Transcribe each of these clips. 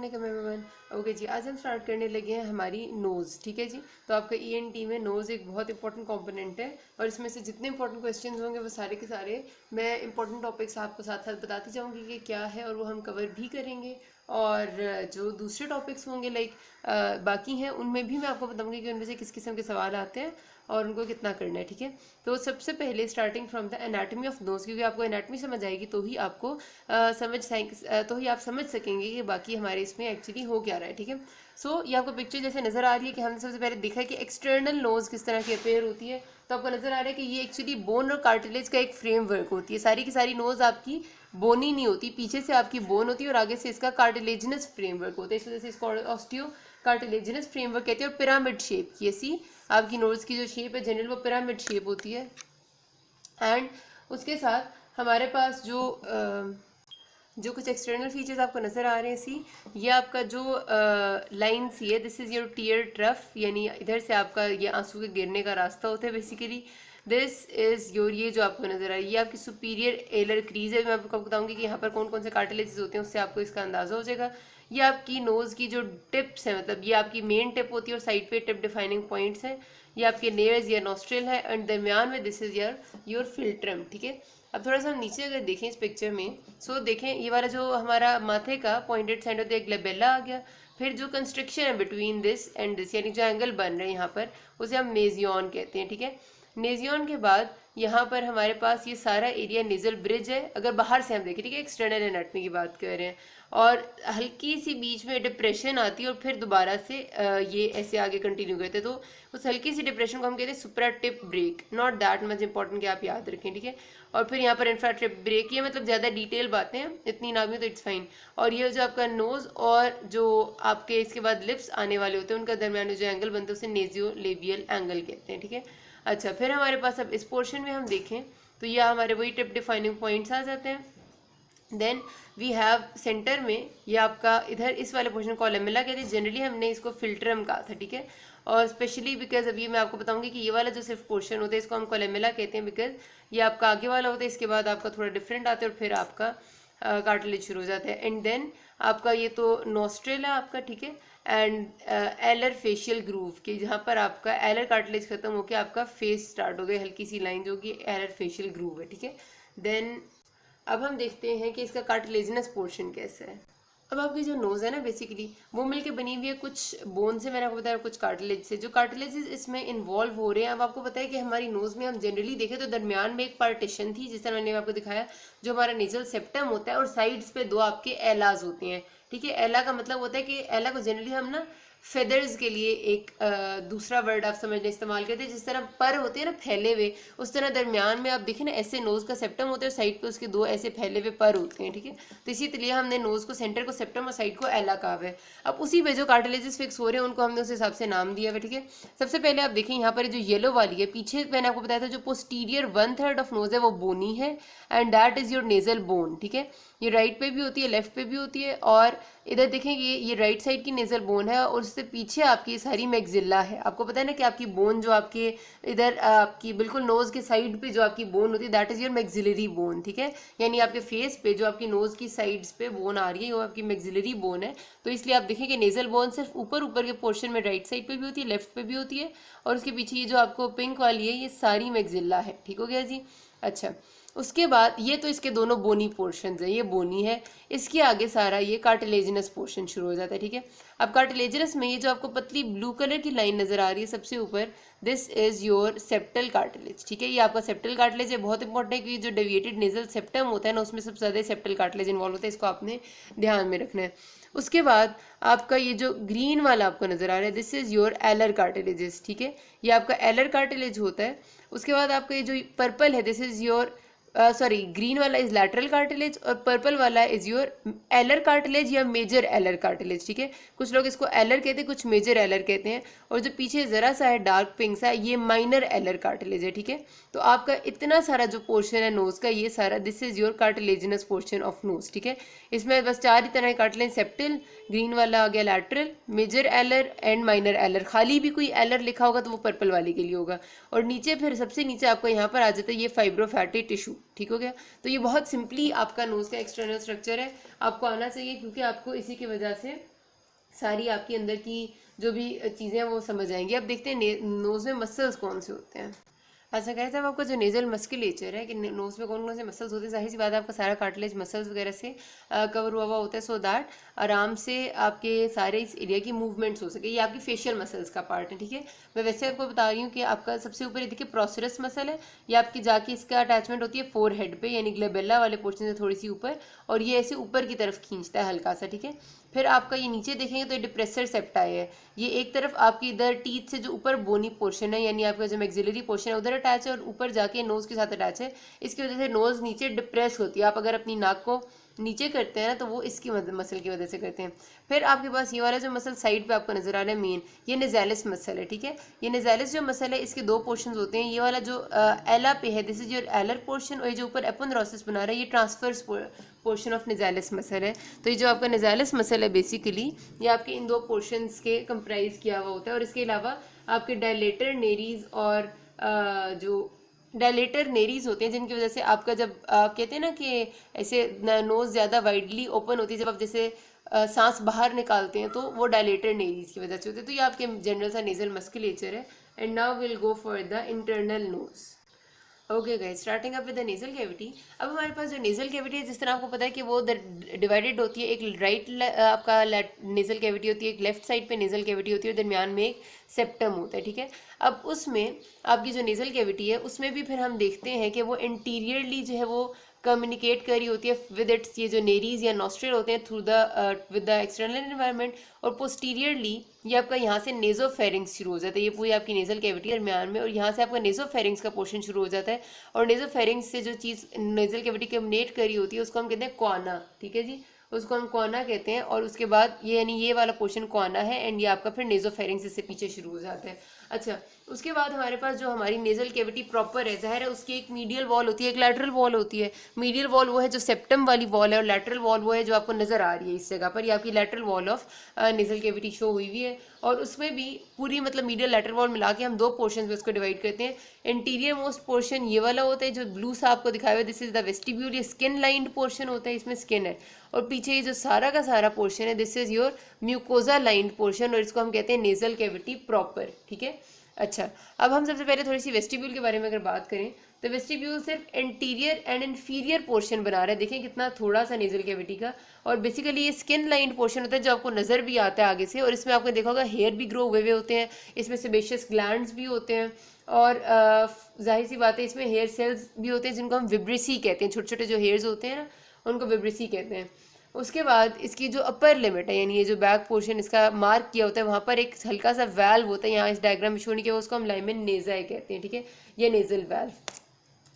वालेकुम everyone. Okay जी, आज हम स्टार्ट करने लगे हैं हमारी नोज़। ठीक है जी। तो आपका ईएनटी में नोज़ एक बहुत इंपॉर्टेंट कंपोनेंट है और इसमें से जितने इंपॉर्टेंट क्वेश्चंस होंगे वो सारे के सारे मैं इंपॉर्टेंट टॉपिक्स आपको साथ साथ बताती जाऊंगी कि क्या है और वो हम कवर भी करेंगे। और जो दूसरे टॉपिक्स होंगे लाइक बाकी हैं उनमें भी मैं आपको बताऊंगी कि उनमें से किस किस्म के सवाल आते हैं और उनको कितना करना है। ठीक है। तो सबसे पहले starting from the anatomy of nose, क्योंकि आपको एनाटॉमी समझ आएगी तो ही आपको तो ही आप समझ सकेंगे कि बाकी हमारे इसमें एक्चुअली हो क्या रहा है। ठीक है। सो ये आपको पिक्चर जैसे नजर आ रही है कि हमने सबसे पहले देखा है कि एक्सटर्नल नोज किस तरह की अपेयर होती है। तो आपको नजर आ रहा है कि ये एक्चुअली बोन और कार्टिलेज का एक फ्रेमवर्क होती है। सारी की सारी नोज आपकी बोनी नहीं होती, पीछे से आपकी बोन होती है और आगे से इसका कार्टिलेजिनस फ्रेमवर्क होता है। इस वजह से इसको ऑस्टियो कार्टिलेजिनस फ्रेमवर्क कहते हैं। और पिरामिड शेप की ऐसी आपकी नोज की जो शेप है जनरल वो पिरामिड शेप होती है। एंड उसके साथ हमारे पास जो कुछ एक्सटर्नल फीचर्स आपको नजर आ रहे हैं सी, ये आपका जो लाइन सी है, this is your tear trough, यानी इधर से आपका ये आंसू के गिरने का रास्ता होता है बेसिकली। दिस इज योर, ये जो आपको नजर आ रही है ये आपकी सुपीरियर एलर क्रीज है। मैं आपको बताऊंगी कि यहाँ पर कौन कौन से कार्टिलेजेस होते हैं, उससे आपको इसका अंदाजा हो जाएगा। ये आपकी नोज की जो टिप्स है, मतलब ये आपकी मेन टिप होती है और साइड पे टिप डिफाइनिंग पॉइंट्स हैं। ये आपके नेयर्स या नॉस्ट्रिल है एंड दरमियान में दिस इज योर फिल्ट्रम। ठीक है। अब थोड़ा सा हम नीचे अगर देखें इस पिक्चर में, सो देखें ये वाला जो हमारा माथे का पॉइंटेड सेंटर होता है एक ग्लेबेला आ गया। फिर जो कंस्ट्रक्शन है बिटवीन दिस एंड दिस, यानी जो एंगल बन रहे हैं यहाँ पर, उसे हम नेजियन कहते हैं। ठीक है। नेजियन के बाद यहाँ पर हमारे पास ये सारा एरिया नेजल ब्रिज है अगर बाहर से हम देखें। ठीक है। एक्सटर्नल एनाटॉमी की बात कर रहे हैं और हल्की सी बीच में डिप्रेशन आती है और फिर दोबारा से ये ऐसे आगे कंटिन्यू करते हैं। तो उस हल्की सी डिप्रेशन को हम कहते हैं supra tip break. Not that much important कि आप याद रखें। ठीक है। और फिर यहाँ पर इंफ्रा टिप ब्रेक, ये मतलब ज़्यादा डिटेल बातें हैं, इतनी ना भी तो इट्स फाइन। और ये जो आपका नोज और जो आपके इसके बाद लिप्स आने वाले होते हैं उनका दरमियान जो एंगल बनता है उसे नेजियो लेबियल एंगल कहते हैं। ठीक है। अच्छा, फिर हमारे पास अब इस पोर्शन में हम देखें तो ये हमारे वही टिप डिफाइनिंग पॉइंट्स आ जाते हैं। देन वी हैव सेंटर में ये आपका इधर इस वाले पोर्शन को लेमेला कहते हैं। जनरली हमने इसको फिल्ट्रम कहा था। ठीक है। और स्पेशली बिकॉज अभी मैं आपको बताऊंगी कि ये वाला जो सिर्फ पोर्शन होता है इसको हम कोलेमेला कहते हैं, बिकॉज ये आपका आगे वाला होता है, इसके बाद आपका थोड़ा डिफरेंट आता है और फिर आपका कार्टिलेज शुरू हो जाता है। एंड देन आपका ये तो नोस्ट्रेल है आपका। ठीक है। एंड एलर फेशियल ग्रूव के जहाँ पर आपका एलर कार्टिलेज खत्म होकर आपका फेस स्टार्ट हो गई, हल्की सी लाइन जो कि एलर फेशियल ग्रूव है। ठीक है। देन अब हम देखते हैं कि इसका कार्टिलेजिनस पोर्शन कैसा है। अब आपकी जो नोज है ना बेसिकली वो मिलके बनी हुई है कुछ बोन से, मैंने आपको बताया, कुछ कार्टिलेज से। जो कार्टिलेजेस इसमें इन्वॉल्व हो रहे हैं, अब आपको पता है कि हमारी नोज में हम जनरली देखें तो दरमियान में एक पार्टीशन थी, जिस तरह मैंने आपको दिखाया, जो हमारा नेजल सेप्टम होता है और साइड्स पे दो आपके एलाज होते हैं। ठीक है। एला का मतलब होता है कि एला को जनरली हम ना फेदर्स के लिए एक दूसरा वर्ड आप समझने इस्तेमाल करते हैं। जिस तरह पर होते हैं ना फैले हुए, उस तरह दरमियान में आप देखें ना ऐसे नोज का सेप्टम होता है और साइड पे उसके दो ऐसे फैले हुए पर होते हैं। ठीक है। तो इसी लिए हमने नोज को सेंटर को सेप्टम और साइड को एला कहा है। अब उसी पे जो कार्टिलेजेस फिक्स हो रहे हैं उनको हमने उस हिसाब से नाम दिया है। ठीक है। सबसे पहले आप देखें यहाँ पर जो येलो वाली है पीछे मैंने आपको बताया था जो पोस्टीरियर 1/3 ऑफ नोज है वो बोनी है and that is your nasal bone. ठीक है। ये राइट पे भी होती है, लेफ्ट पे भी होती है। और इधर देखेंगे ये राइट साइड की नेजल बोन है और उससे पीछे आपकी सारी मैक्सिला है। आपको पता है ना कि आपकी बोन जो आपके इधर आपकी बिल्कुल नोज के साइड पे जो आपकी बोन होती है that is your maxillary bone. ठीक है। यानी आपके फेस पे जो आपकी नोज की साइड्स पे बोन आ रही है वो आपकी मैक्सिलरी बोन है। तो इसलिए आप देखेंगे नेजल बोन सिर्फ ऊपर ऊपर के पोर्शन में राइट साइड पे भी होती है, लेफ्ट पे भी होती है, और उसके पीछे ये जो आपको पिंक वाली है ये सारी मैक्सिला है। ठीक हो गया जी। अच्छा, उसके बाद ये तो इसके दोनों बोनी पोर्शंस है, ये बोनी है। इसके आगे सारा ये कार्टिलेजिनस पोर्शन शुरू हो जाता है। ठीक है। अब कार्टिलेजिनस में ये जो आपको पतली ब्लू कलर की लाइन नजर आ रही है सबसे ऊपर, this is your septal cartilage. ठीक है। ये आपका सेप्टल कार्टिलेज है, बहुत इंपॉर्टेंट है क्योंकि जो डेविएटेड नेजल सेप्टम होता है ना उसमें सबसे ज्यादा सेप्टल कार्टिलेज इन्वॉल्व होता है, इसको आपने ध्यान में रखना है। उसके बाद आपका ये जो ग्रीन वाला आपको नजर आ रहा है दिस इज योर एलर कार्टिलेजेस। ठीक है। ये आपका एलर कार्टिलेज होता है। उसके बाद आपका ये जो पर्पल है this is your sorry green वाला इज लैटरल कार्टिलेज और पर्पल वाला इज योर एलर कार्टिलेज या मेजर एलर कार्टिलेज। ठीक है। कुछ लोग इसको एलर कहते हैं, कुछ मेजर एलर कहते हैं, और जो पीछे जरा सा है डार्क पिंक सा ये माइनर एलर कार्टिलेज है। ठीक है। तो आपका इतना सारा जो पोर्शन है नोज का ये सारा this is your cartilaginous portion of nose. ठीक है। इसमें बस चार ही तरह के कार्टिलेज, सेप्टल, ग्रीन वाला आ गया लैटरल, मेजर एलर एंड माइनर एलर। खाली भी कोई एलर लिखा होगा तो वो पर्पल वाले के लिए होगा। और नीचे फिर सबसे नीचे आपको यहाँ पर आ जाता है ये फाइब्रोफैटी टिश्यू। ठीक हो गया। तो ये बहुत सिंपली आपका नोज का एक्सटर्नल स्ट्रक्चर है, आपको आना चाहिए क्योंकि आपको इसी की वजह से सारी आपके अंदर की जो भी चीज़ें हैं वो समझ आएंगी। अब देखते हैं नोज़ में मसल्स कौन से होते हैं। अच्छा कहते हैं आपका जो नेजल मस्कुलेचर है कि नोज में कौन कौन से मसल्स होते हैं, जाहिर सी बात है आपका सारा कार्टिलेज मसल्स वगैरह से कवर हुआ हुआ होता है, सो दैट आराम से आपके सारे इस एरिया की मूवमेंट्स हो सके। ये आपकी फेशियल मसल्स का पार्ट है, ठीक है। मैं वैसे आपको बता रही हूँ कि आपका सबसे ऊपर ये देखिए प्रोसेरस मसल है, ये आपकी जाके इसका अटैचमेंट होती है फोर हेड पे, यानी ग्लेबेला वाले पोर्शन से थोड़ी सी ऊपर, और ये ऐसे ऊपर की तरफ खींचता है हल्का सा, ठीक है। फिर आपका ये नीचे देखेंगे तो ये डिप्रेसर सेप्टाई है, ये एक तरफ आपकी इधर टीथ से जो ऊपर बोनी पोर्शन है यानी आपका जो मैक्सिलरी पोर्शन है उधर अटैच है, और ऊपर जाके नोज के साथ अटैच है। इसकी वजह से नोज नीचे डिप्रेस होती है। आप अगर अपनी नाक को नीचे करते हैं ना तो वो इसकी मसल की वजह से करते हैं। फिर आपके पास ये वाला जो मसल साइड पे आपको नजर आ रहा है मेन, ये नेजालिस मसल है, ठीक है। ये नेजालिस जो मसल है इसके दो पोर्शंस होते हैं। ये वाला जो एला पे है, दिस इज योर एलर पोर्शन, और ये जो ऊपर एपोन्ड्रोसिस बना रहा है ये ट्रांसफर्स पोर्शन ऑफ नेजालिस मसल है। तो ये जो आपका नेजालिस मसल है बेसिकली ये आपके इन दो पोर्शंस के कंप्राइज किया हुआ होता है। और इसके अलावा आपके डायलेटर नेरीज और जो डायलेटर नेरीज होते हैं जिनकी वजह से आपका जब कहते हैं ना कि ऐसे नोज ज़्यादा वाइडली ओपन होती है, जब आप जैसे सांस बाहर निकालते हैं तो वो डायलेटर नेरीज की वजह से होते हैं। तो ये आपके जनरल सा नेजल मस्कुलेचर है। And now will go for the internal nose. Okay guys, starting up with the nasal cavity. अब हमारे पास जो नेजल कैविटी है, जिस तरह आपको पता है कि वो डिवाइडेड होती है, एक राइट आपका नेजल कैविटी होती है, एक लेफ्ट साइड पे नेजल कैविटी होती है, और दरमियान में एक सेप्टम होता है, ठीक है। अब उसमें आपकी जो नेजल कैविटी है उसमें भी फिर हम देखते हैं कि वो इंटीरियरली जो है वो कम्युनिकेट करी होती है विद इट्स ये जो नेरीज या नॉस्ट्रिल होते हैं through the with the external environment, और पोस्टीरियरली ये आपका यहाँ से नेजोफेरिंग्स शुरू हो जाता है। ये पूरी आपकी नेजल कैविटी दरमियान में, और यहाँ से आपका नेजोफेरिंग्स का पोर्शन शुरू हो जाता है। और नेजोफेरिंग्स से जो चीज़ नेजल कैविटी कम्युनिकेट करी होती है उसको हम कहते हैं कॉना, ठीक है जी, उसको हम कॉना कहते हैं। और उसके बाद ये यानी ये वाला पोर्शन कॉना है, एंड ये आपका फिर नेजोफेरिंग्स इससे पीछे शुरू हो जाता है। अच्छा, उसके बाद हमारे पास जो हमारी नेजल कैविटी प्रॉपर है, जाहिर है उसकी एक मीडियल वॉल होती है, एक लैटरल वॉल होती है। मीडियल वॉल वो है जो सेप्टम वाली वॉल है, और लैटरल वॉल वो है जो आपको नजर आ रही है इस जगह पर। ये आपकी lateral wall of nasal cavity show हुई हुई है, और उसमें भी पूरी मतलब मीडियल लैटरल वॉल मिला के हम दो पोर्शन में उसको डिवाइड करते हैं। इंटीरियर मोस्ट पोर्शन ये वाला होता है जो ब्लू सा आपको दिखाया हुआ है, दिस इज द वेस्टिब्यूल, ये स्किन लाइंड पोर्शन होता है, इसमें स्किन है। और पीछे ये जो सारा का सारा पोर्शन है this is your mucosa lined portion, और इसको हम कहते हैं नेजल कैविटी प्रॉपर, ठीक है। अच्छा, अब हम सबसे पहले थोड़ी सी वेस्टिब्यूल के बारे में अगर बात करें तो वेस्टिब्यूल सिर्फ इंटीरियर एंड इंफीरियर पोर्शन बना रहा है। देखें कितना थोड़ा सा नेजल कैविटी का, और बेसिकली ये स्किन लाइन पोर्शन होता है जो आपको नज़र भी आता है आगे से, और इसमें आपने देखा होगा हेयर भी ग्रो हुए हुए होते हैं, इसमें सेबेशियस ग्लैंड्स भी होते हैं, और जाहिर सी बात है इसमें हेयर सेल्स भी होते हैं जिनको हम विब्रेसी कहते हैं। छोटे छोटे जो हेयर्स होते हैं ना उनको विब्रेसी कहते हैं। उसके बाद इसकी जो अपर लिमिट है यानी ये जो बैक पोर्शन इसका मार्क किया होता है वहाँ पर एक हल्का सा वैल्व होता है, यहाँ इस डायग्राम में शो नहीं किया, उसको हम लाइमेन नेज़ाई कहते हैं, ठीक है, ये नेजल वैल्व।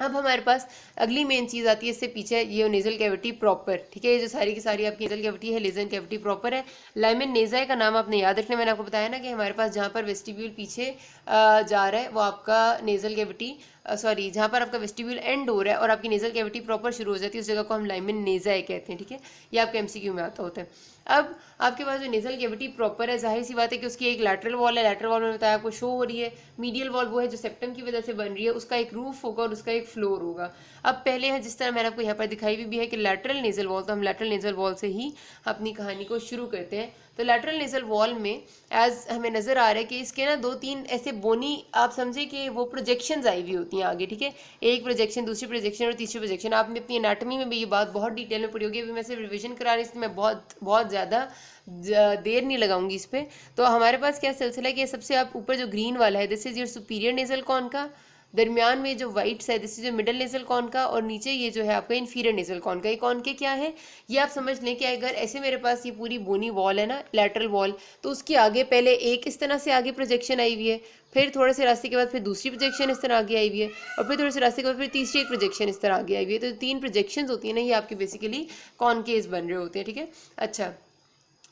अब हमारे पास अगली मेन चीज़ आती है इससे पीछे, ये नेजल कैविटी प्रॉपर, ठीक है। ये जो सारी की सारी आपकी नेजल कैविटी है नेजल कैविटी प्रॉपर है। लाइमेन नेज़ाई का नाम आपने याद रखना, मैंने आपको बताया ना कि हमारे पास जहाँ पर वेस्टिब्यूल पीछे जा रहा है वो आपका नेजल कैविटी सॉरी जहाँ पर आपका वेस्टिब्यूल एंड हो रहा है और आपकी नेजल कैविटी प्रॉपर शुरू हो जाती है उस जगह को हम लाइमेन नेज़ाई कहते हैं, ठीक है। ये आपके एमसीक्यू में आता होता है। अब आपके पास जो नेजल कैविटी प्रॉपर है, जाहिर सी बात है कि उसकी एक लैटरल वॉल है, लैटरल वॉल में बताया आपको शो हो रही है। मीडियल वॉल वो है जो सेप्टम की वजह से बन रही है, उसका एक रूफ होगा और उसका एक फ्लोर होगा। अब पहले है जिस तरह मैंने आपको यहाँ पर दिखाई हुई भी है कि लैटरल नेजल वॉल, तो हम लैटरल नेजल वॉल से ही अपनी कहानी को शुरू करते हैं। तो लैटरल नेजल वॉल में एज हमें नजर आ रहा है कि इसके ना दो तीन ऐसे बोनी आप समझे कि वो प्रोजेक्शंस आई हुई होती हैं आगे, ठीक है। एक प्रोजेक्शन, दूसरी प्रोजेक्शन और तीसरी प्रोजेक्शन। आपने अपनी एनाटॉमी में भी ये बात बहुत डिटेल में पढ़ी होगी, अभी मैं सिर्फ रिविजन करा रही हूँ, मैं बहुत ज़्यादा देर नहीं लगाऊंगी इस पर। तो हमारे पास क्या सिलसिला है कि सबसे आप ऊपर जो ग्रीन वाला है this is your superior nasal corn का, दरमियान में जो वाइट्स है दिस इज जो मिडल नेजल कॉर्न का, और नीचे ये जो है आपका इन्फीरियर नेजल कॉर्न का। ये कॉर्न के क्या है ये आप समझ लें कि अगर ऐसे मेरे पास ये पूरी बोनी वॉल है ना लैटरल वॉल, तो उसके आगे पहले एक इस तरह से आगे प्रोजेक्शन आई हुई है, फिर थोड़े से रास्ते के बाद फिर दूसरी प्रोजेक्शन इस तरह आगे आई हुई है, और फिर थोड़े से रास्ते के बाद फिर तीसरी एक प्रोजेक्शन इस तरह आगे आई हुई है। तो तीन प्रोजेक्शन होती है ना ये आपकी बेसिकली कॉनकेव्स बन रहे होते हैं, ठीक है। अच्छा,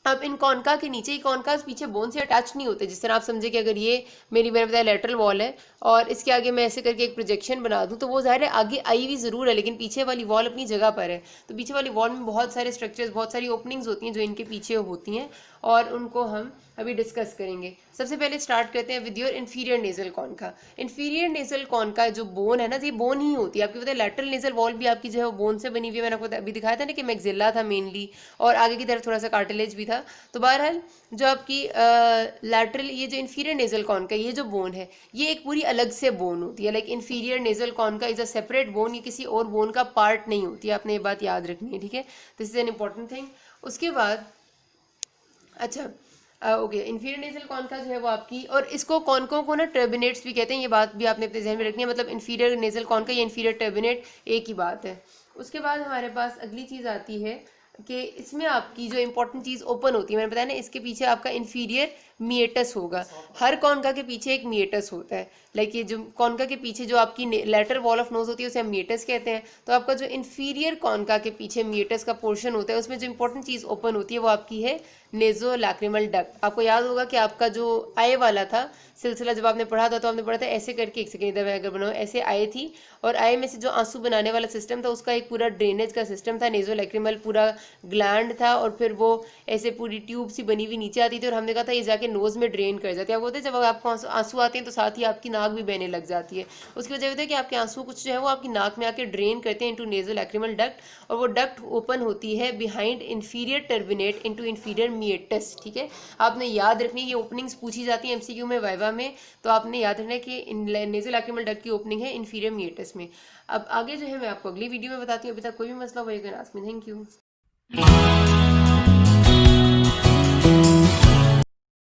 अब इन कॉनका के नीचे, ये कॉनका पीछे बोन से अटैच नहीं होते। जिस तरह आप समझे कि अगर ये मैंने बताया लेटरल वॉल है और इसके आगे मैं ऐसे करके एक प्रोजेक्शन बना दूं तो वो ज़ाहिर है आगे आई हुई ज़रूर है, लेकिन पीछे वाली वॉल अपनी जगह पर है। तो पीछे वाली वॉल में बहुत सारे स्ट्रक्चर्स, बहुत सारी ओपनिंग्स होती हैं जो इनके पीछे होती हैं, और उनको हम अभी डिस्कस करेंगे। सबसे पहले स्टार्ट करते हैं with your inferior nasal concha. Inferior nasal concha जो बोन है ना, ये बोन ही होती है आपकी, पता है लैटरल नेजल वॉल भी आपकी जो है वो बोन से बनी हुई है। मैंने आपको अभी दिखाया था ना कि मैक्सिला था मेनली, और आगे की तरफ थोड़ा सा कार्टिलेज भी था। तो बहरहाल जो आपकी लैटरल ये जो इन्फीरियर नेजल कॉन्का ये जो बोन है, ये एक पूरी अलग से बोन होती है। Like inferior nasal concha is a separate bone, ये किसी और बोन का पार्ट नहीं होती है। आपने ये बात याद रखनी है, ठीक है। This is an important thing. उसके बाद अच्छा ओके, इन्फीरियर नेजल कॉन्का जो है वो आपकी, और इसको कॉन्को को ना टर्बिनेट्स भी कहते हैं, ये बात भी आपने अपने ध्यान में रखनी है। मतलब इन्फीरियर नेजल कॉन्का या इन्फीरियर टर्बिनेट एक ही बात है। उसके बाद हमारे पास अगली चीज़ आती है कि इसमें आपकी जो इंपॉर्टेंट चीज़ ओपन होती है, मैंने बताया ना इसके पीछे आपका इन्फीरियर मिएटस होगा। हर कॉन्का के पीछे एक मिएटस होता है। लाइक ये जो कॉन्का के पीछे जो आपकी लैटरल वॉल ऑफ नोज होती है उसे हम मिएटस कहते हैं। तो आपका जो इन्फीरियर कॉन्का के पीछे मिएटस का पोर्शन होता है, उसमें जो इंपॉर्टेंट चीज़ ओपन होती है वो आपकी है नेजो लैक्रिमल डक्ट। आपको याद होगा कि आपका जो आय वाला था सिलसिला जब आपने पढ़ा था, तो आपने पढ़ा था ऐसे करके, एक सेकेंड इधर अगर बनाओ, ऐसे आय थी, और आय में से जो आंसू बनाने वाला सिस्टम था उसका एक पूरा ड्रेनेज का सिस्टम था, नेजो लैक्रिमल पूरा ग्लैंड था, और फिर वो ऐसे पूरी ट्यूब सी बनी हुई नीचे आती थी, और हमने कहा था ये जाके नोज में ड्रेन कर जाती है। अब होता है जब आपको आंसू आते हैं तो साथ ही आपकी नाक भी बहने लग जाती है। उसकी वजह होती है कि आपके आंसू कुछ जो है वो आपकी नाक में आके ड्रेन करते हैं इनटू नेजो लैक्रिमल डक्ट, और वो डक्ट ओपन होती है behind inferior turbinate into inferior meatus, ठीक है। आपने याद रखनी है, ये ओपनिंग्स पूछी जाती है एमसीक्यू में, वाइवा में, तो आपने याद रखना है कि नेजल लैक्रिमल डक्ट की ओपनिंग है इन्फीरियर मिएटस में। अब आगे जो है मैं आपको अगली वीडियो में बताती हूँ। अभी तक कोई भी मसला हो you can ask me. Thank you.